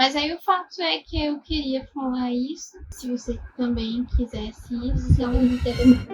Mas aí o fato é que eu queria falar isso. Se você também quisesse isso, eu entendo.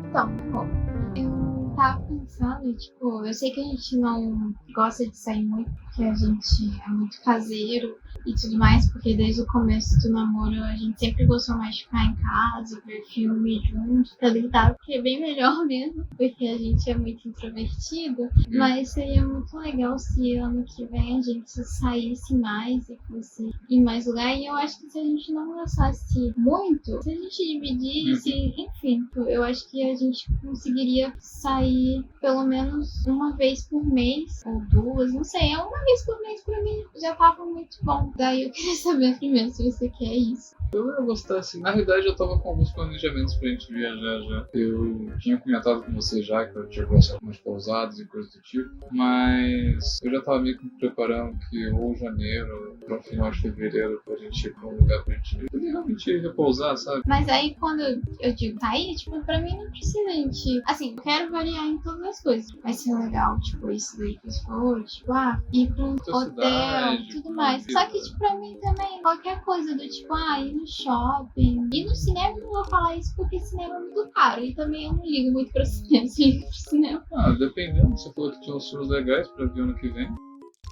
Então, bom, eu tava pensando, tipo, eu sei que a gente não gosta de sair muito, porque a gente é muito caseiro e tudo mais, porque desde o começo do namoro a gente sempre gostou mais de ficar em casa, ver filme junto, tá deitado, porque é bem melhor mesmo, porque a gente é muito introvertido. Mas seria muito legal se ano que vem a gente saísse mais e fosse em mais lugar. E eu acho que se a gente não gostasse muito, se a gente dividisse, enfim, eu acho que a gente conseguiria sair pelo menos uma vez por mês, ou duas, não sei, uma vez por mês pra mim já tava muito bom. Daí eu queria saber primeiro se você quer isso. Eu ia gostar, assim. Na realidade, eu tava com alguns planejamentos pra gente viajar já. Eu tinha comentado com você já que eu tinha conhecido algumas pousadas e coisas do tipo, mas eu já tava meio que me preparando que ou janeiro, ou no final de fevereiro, pra gente ir pra um lugar pra gente poder realmente repousar, sabe? Mas aí quando eu digo sair, tipo, pra mim não precisa a gente. Assim, eu quero variar em todas as coisas. Vai ser legal, tipo, isso daí que você falou, tipo, ir pra um hotel, tudo mais. Só que, tipo, pra mim também, qualquer coisa do tipo, ir no shopping. E no cinema eu não vou falar isso porque cinema é muito caro. E também eu não ligo muito pro cinema, eu ligo pro cinema. Dependendo, você falou que tinha uns filmes legais pra ver ano que vem.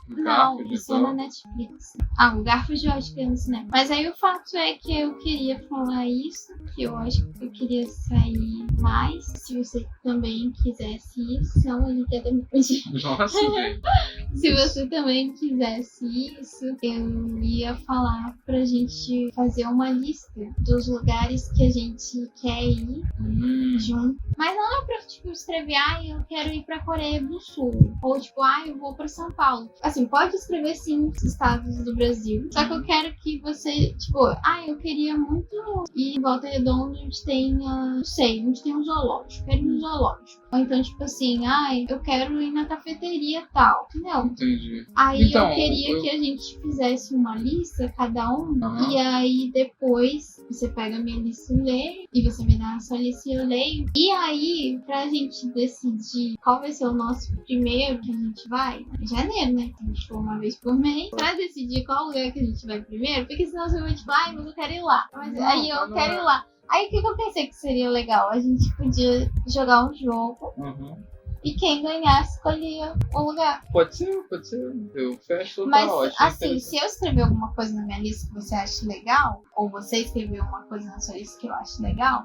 Não, isso é na Netflix. O Garfield eu acho que é no cinema. Mas aí o fato é que eu queria falar isso, que eu acho que eu queria sair mais. Se você também quisesse isso, senão a gente ia ter. Nossa, gente. Se você também quisesse isso, eu ia falar pra gente fazer uma lista dos lugares que a gente quer ir junto. Mas não é pra, tipo, escrever, eu quero ir pra Coreia do Sul. Ou, tipo, eu vou pra São Paulo. Assim, pode escrever, sim, os estados do Brasil. Só que eu quero que você, tipo, eu queria muito ir em Volta Redonda onde tenha, não sei, onde tem um zoológico. Quero ir no zoológico. Ou então, tipo assim, eu quero ir na cafeteria tal. Entendeu? Entendi. Aí então, eu queria que a gente fizesse uma lista, cada um, e aí depois você pega a minha lista e lê, e você me dá a sua lista e eu leio. E aí, pra gente decidir qual vai ser o nosso primeiro que a gente vai, em janeiro, né? A gente for uma vez por mês, pra decidir qual lugar que a gente vai primeiro, porque senão você vai tipo, mas eu quero ir lá. Mas aí eu quero ir lá. Aí o que eu pensei que seria legal? A gente podia jogar um jogo. E quem ganhar escolhia o lugar. Pode ser. Eu fecho total. Mas, assim, se eu escrever alguma coisa na minha lista que você acha legal, ou você escrever uma coisa na sua lista que eu acho legal,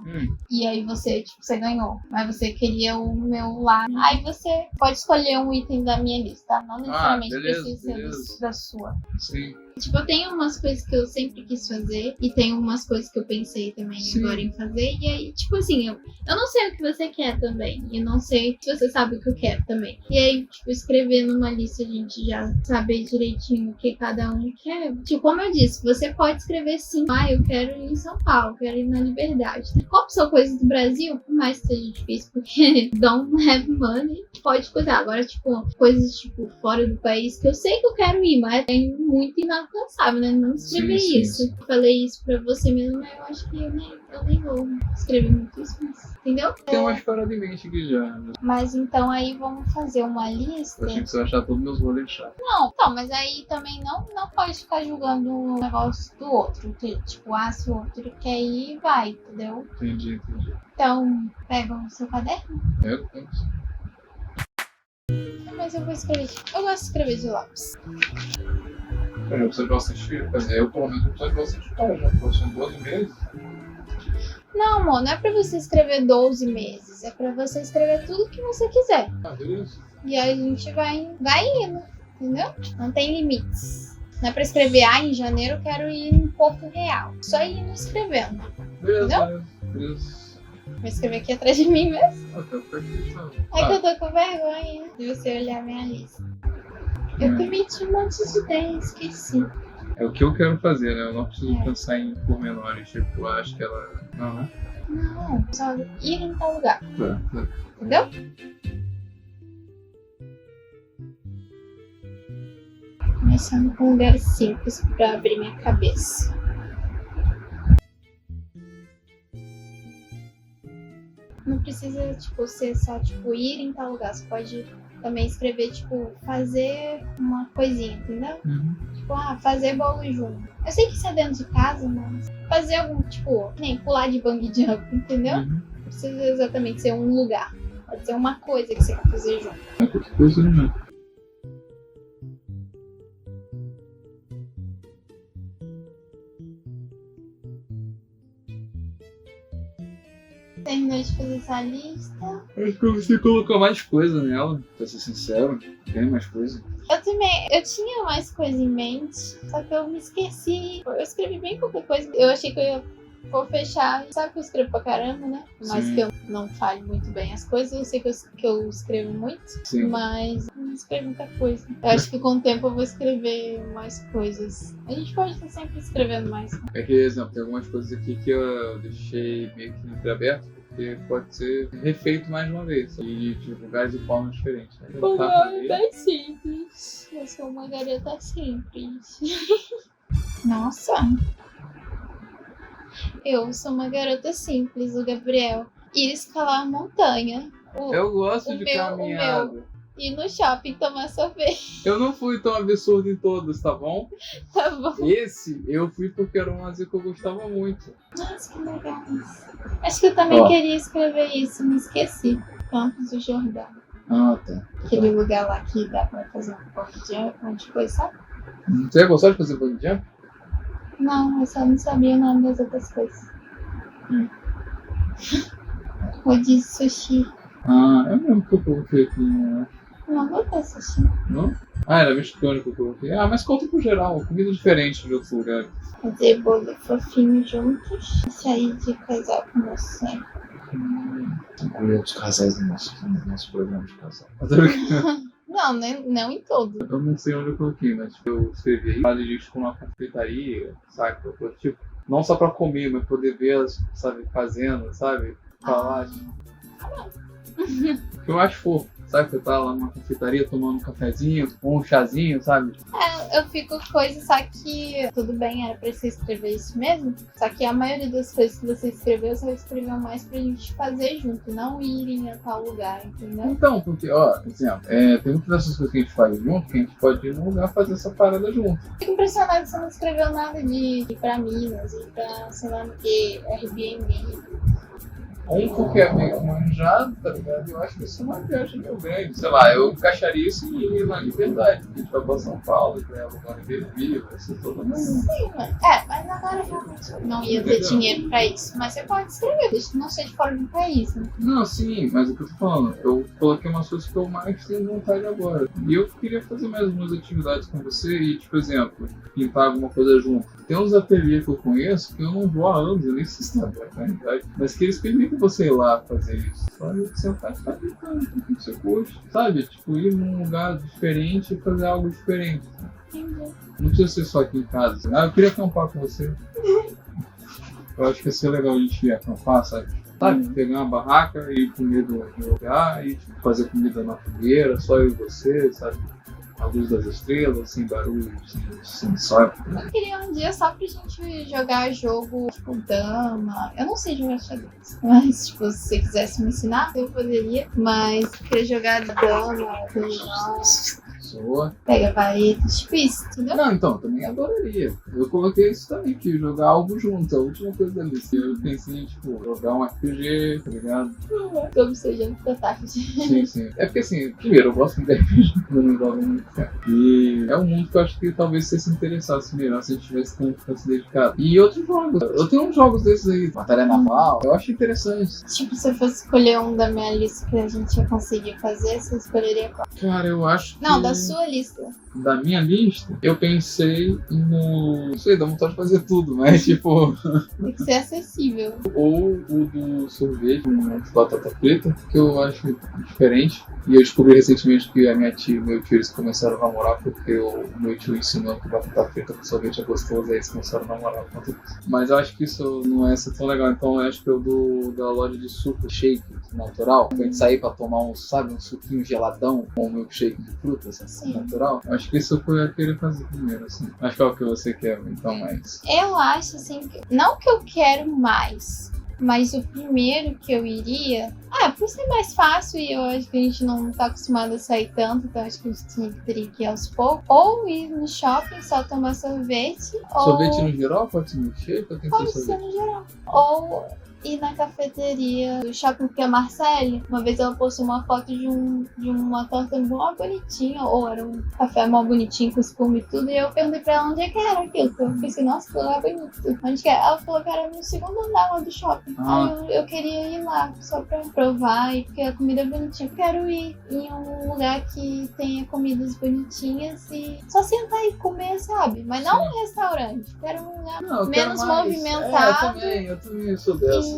e aí você, tipo, você ganhou, mas você queria o meu lá, aí você pode escolher um item da minha lista, tá? Não necessariamente precisa ser da sua. Sim. Tipo, eu tenho umas coisas que eu sempre quis fazer e tem umas coisas que eu pensei também agora em fazer. E aí, tipo assim, eu não sei o que você quer também. E eu não sei se você sabe o que eu quero também. E aí, tipo, escrever numa lista a gente já saber direitinho o que cada um quer. Tipo, como eu disse, você pode escrever sim. Eu quero ir em São Paulo, quero ir na Liberdade. Como são coisas do Brasil, por mais que seja difícil, porque don't have money, pode coisar. Agora, tipo, coisas tipo fora do país que eu sei que eu quero ir, mas é muito inalcançável, né? Não escrever isso. Sim. Falei isso pra você mesmo, mas eu acho que eu nem vou escrever muito isso, mas, entendeu? Tem umas paradas em mente aqui já. Mas então aí vamos fazer uma lista. Eu achei que você vai achar todos meus rolês chatos. Não, mas aí também não pode ficar julgando o negócio do outro. Tipo, se o outro quer ir, vai, entendeu? Entendi. Então, pega o seu caderno. Pego. Mas eu vou escrever. Eu gosto de escrever de lápis. Eu preciso de bastante. Eu, pelo menos, preciso de bastante cara já, porque são 12 meses. Não, amor, não é pra você escrever 12 meses. É pra você escrever tudo que você quiser. Beleza. E aí a gente vai indo, entendeu? Não tem limites. Não é pra escrever, em janeiro eu quero ir em Porto Real. Só indo escrevendo. Beleza. Vou escrever aqui atrás de mim mesmo. Perfeito. É que eu tô com vergonha de você olhar minha lista. Eu cometi um monte de ideias, esqueci. É o que eu quero fazer, né? Eu não preciso pensar em pormenores, tipo, acho que ela... Não, né? Não, só ir em tal lugar. Tá. Entendeu? Começando com um lugar simples pra abrir minha cabeça. Não precisa, ser só, ir em tal lugar. Você pode também escrever, tipo, fazer uma coisinha, entendeu? Uhum. Tipo, fazer bolo junto. Eu sei que isso é dentro de casa, mas fazer algum, tipo, nem pular de bungee jump, entendeu? Uhum. Não precisa exatamente ser um lugar. Pode ser uma coisa que você quer fazer junto. É qualquer coisa, né? Terminou de fazer essa lista. Acho que você colocou mais coisa nela, pra ser sincero. Tem mais coisa. Eu também, eu tinha mais coisa em mente, só que eu me esqueci. Eu escrevi bem pouca coisa. Eu achei que eu vou fechar. Sabe que eu escrevo pra caramba, né? Mas Sim. que eu não fale muito bem as coisas. Eu sei que eu escrevo muito, Sim. mas não escrevo muita coisa. Eu acho que com o tempo eu vou escrever mais coisas. A gente pode estar sempre escrevendo mais. É que, exemplo, tem algumas coisas aqui que eu deixei meio que entreaberto, porque pode ser refeito mais uma vez. E de lugares e formas diferentes. Né? Bem simples. Eu sou uma garota simples. Nossa. Eu sou uma garota simples, o Gabriel. Ir escalar a montanha. Eu gosto de meu, caminhada. Ir no shopping tomar sorvete. Eu não fui tão absurdo em todos, tá bom? Tá bom. Esse eu fui porque era um lazer que eu gostava muito. Nossa, que legal isso. Acho que eu também queria escrever isso, me esqueci. Campos do Jordão. Ah, tá. Aquele lugar lá que dá pra fazer um pouco de onde foi, sabe? Você ia gostar de fazer bungee jump? Não, eu só não sabia o nome das outras coisas. Rodízio sushi. Ah, é mesmo que eu coloquei aqui, né? Não botei sushi. Não? Ah, era mexicano que eu coloquei. Ah, mas conta pro geral, comida diferente de outros lugares. Fazer bolo fofinho juntos. E sair de casal com você. Olha os casais do nosso programa de casal. Não, não em todo. Eu não sei onde eu coloquei, mas eu escrevi aí. Vale disso com uma confeitaria, sabe? Tipo, não só pra comer, mas poder ver elas, sabe, fazendo, sabe? Falar. Eu acho fofo, sabe? Você tá lá numa confeitaria tomando um cafezinho, ou um chazinho, sabe? Eu fico com coisa, só que tudo bem, era pra você escrever isso mesmo. Só que a maioria das coisas que você escreveu mais pra gente fazer junto, não irem a tal lugar, entendeu? Então, porque, ó, exemplo, tem muitas dessas coisas que a gente faz junto, que a gente pode ir num lugar fazer essa parada junto. Fico impressionada que você não escreveu nada de ir pra Minas, ir pra, sei lá o que, Airbnb. Porque é meio manjado, tá ligado? Eu acho que isso é uma viagem meio grande. Sei lá, eu encaixaria isso em ir na Liberdade. A gente vai pra São Paulo, que é um lugar Airbnb, vai ser todo mundo. Sim, mas agora realmente não ia ter dinheiro pra isso. Mas você pode escrever, desde que não seja fora do país, né? Não, sim, mas o que eu tô falando, eu coloquei umas coisas que eu mais tenho vontade agora. E eu queria fazer mais umas atividades com você e, tipo, exemplo, pintar alguma coisa junto. Tem uns ateliês que eu conheço que eu não vou há anos, eu nem sei se tá na realidade, mas que eles permitem você ir lá fazer isso. Só sentar e ficar pintando o que você curte, sabe? Tipo, ir num lugar diferente e fazer algo diferente. Entendi. Não precisa ser só aqui em casa. Ah, eu queria acampar com você. Eu acho que ia ser legal a gente ir acampar, sabe? Pegar uma barraca e ir comer no lugar e tipo, fazer comida na fogueira, só eu e você, sabe? A luz das estrelas, sem barulho, sem sol. Eu queria um dia só pra gente jogar jogo, tipo, dama. Eu não sei jogar xadrez, mas, tipo, se você quisesse me ensinar, eu poderia. Mas eu queria jogar dama, dominó, pega varetas, tipo isso, entendeu? Não, então, também adoraria. Eu coloquei isso também, que jogar algo junto, a última coisa da lista. Eu pensei em, tipo, jogar um RPG, tá ligado? Como seja da tarde. Sim, sim. É porque, assim, primeiro, eu gosto muito de RPG, eu não jogo muito tempo. E é um mundo que eu acho que talvez você se interessasse melhor se a gente tivesse tempo pra se dedicar. E outros jogos. Eu tenho uns jogos desses aí, Batalha Naval, eu acho interessante. Tipo, se eu fosse escolher um da minha lista que a gente ia conseguir fazer, você escolheria qual? Cara, eu acho que... Não, da sua lista. Da minha lista, eu pensei no... Não sei, dá vontade de fazer tudo, mas tipo... Tem que ser acessível. Ou o do sorvete, de batata frita, que eu acho diferente. E eu descobri recentemente que a minha tia e meu tio eles começaram a namorar porque o meu tio ensinou que batata frita com sorvete é gostoso, aí eles começaram a namorar por conta disso. Mas eu acho que isso não é tão legal, então eu acho que eu da loja de suco shake natural, pra gente sair pra tomar um suquinho geladão com um milkshake de frutas assim, natural. Eu acho que isso foi eu querer fazer primeiro, assim. Acho que é o que você quer, então, mas... Eu acho, assim, não que eu quero mais, Mas o primeiro que eu iria... por ser mais fácil e eu acho que a gente não tá acostumado a sair tanto, então acho que a gente teria que ir aos poucos. Ou ir no shopping, só tomar sorvete. Sorvete ou... no geral? Pode ser milkshake ou tem que Pode ser ser sorvete? no geral. Ou ir na cafeteria do shopping, porque a Marcele, uma vez ela postou uma foto de uma torta mó bonitinha, ou era um café mó bonitinho com espuma e tudo, e eu perguntei pra ela onde é que era aquilo. Eu pensei, nossa, que lugar bonito. Onde que é? Ela falou que era no segundo andar lá do shopping. Aí eu queria ir lá, só pra provar, e porque a comida é bonitinha. Eu quero ir em um lugar que tenha comidas bonitinhas e só sentar e comer, sabe? Mas não um restaurante. Quero um lugar menos movimentado. Eu também sou dessa. E,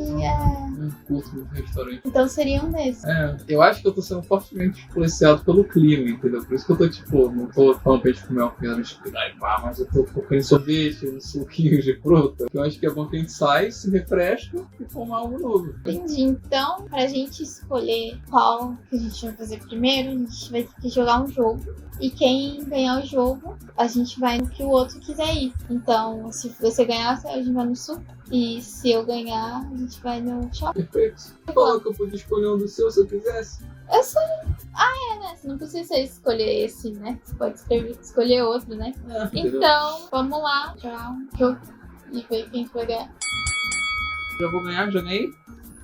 Não curto muito restaurante. Então seria um desses. Eu acho que eu tô sendo fortemente influenciado pelo clima, entendeu? Por isso que eu tô, tipo, não tô falando pra gente comer uma comida mexicana, mas eu tô focando em sorvete, em suquinhos de fruta. Eu acho que é bom que a gente sai, se refresca e tomar algo novo. Entendi. Então, pra gente escolher qual que a gente vai fazer primeiro, a gente vai ter que jogar um jogo. E quem ganhar o jogo, a gente vai no que o outro quiser ir. Então, se você ganhar, a gente vai no sul. E se eu ganhar, a gente vai no shopping. Perfeito. Você falou que eu podia escolher um do seu se eu quisesse. Eu sei. Né? Você não precisa escolher esse, né? Você pode escolher outro, né? Então, vamos lá. Jogar um jogo e ver quem vai ganhar. Já vou ganhar? Já ganhei?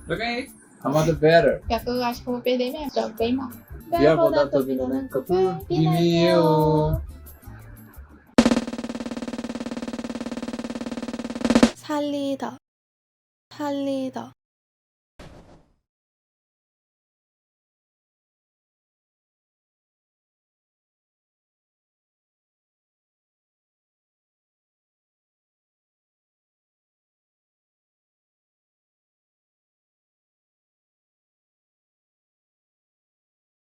Já ganhei. Amada Better. Porque eu acho que eu vou perder mesmo. Jogo bem mal. Já vou dar tua vida na captura. Pneu. 살리다